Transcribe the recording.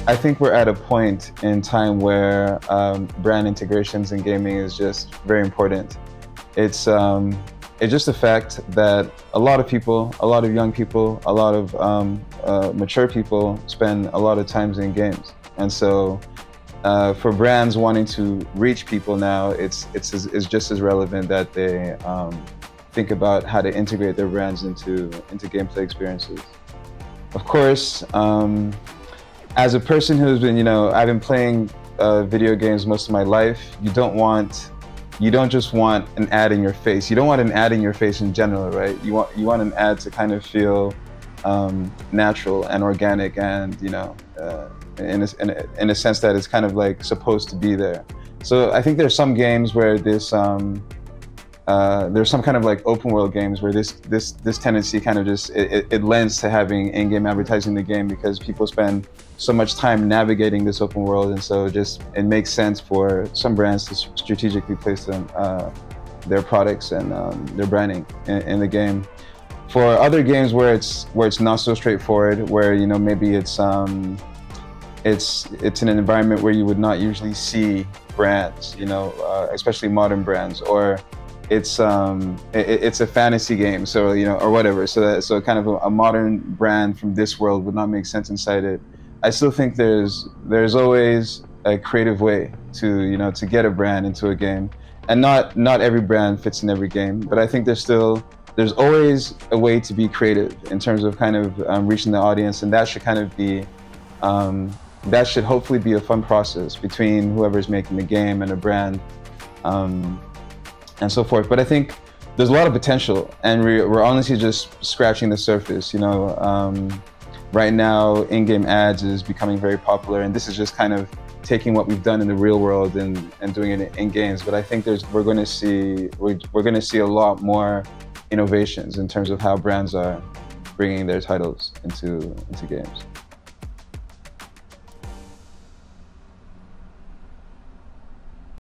I think we're at a point in time where brand integrations in gaming is just very important. It's it's just the fact that a lot of people, a lot of young people, a lot of mature people spend a lot of times in games, and so for brands wanting to reach people now, it's just as relevant that they think about how to integrate their brands into gameplay experiences. Of course, as a person who's been, I've been playing video games most of my life. You don't just want an ad in your face. You don't want an ad in your face in general, right? You want an ad to kind of feel natural and organic, and in a sense that it's kind of like supposed to be there. So I think there's some games where this there's some kind of like open world games where this tendency kind of just it lends to having in-game advertising in the game, because people spend so much time navigating this open world, and so it makes sense for some brands to strategically place them their products and their branding in the game. For other games where it's not so straightforward, where maybe it's in an environment where you would not usually see brands, especially modern brands, or it's a fantasy game, so or whatever, so kind of a modern brand from this world would not make sense inside it. I still think there's always a creative way to to get a brand into a game, and not every brand fits in every game, but I think there's always a way to be creative in terms of kind of reaching the audience, and that should kind of be that should hopefully be a fun process between whoever's making the game and a brand, and so forth. But I think there's a lot of potential, and we're honestly just scratching the surface. Right now, in-game ads is becoming very popular, and this is just kind of taking what we've done in the real world and doing it in games. But I think we're going to see a lot more innovations in terms of how brands are bringing their titles into games.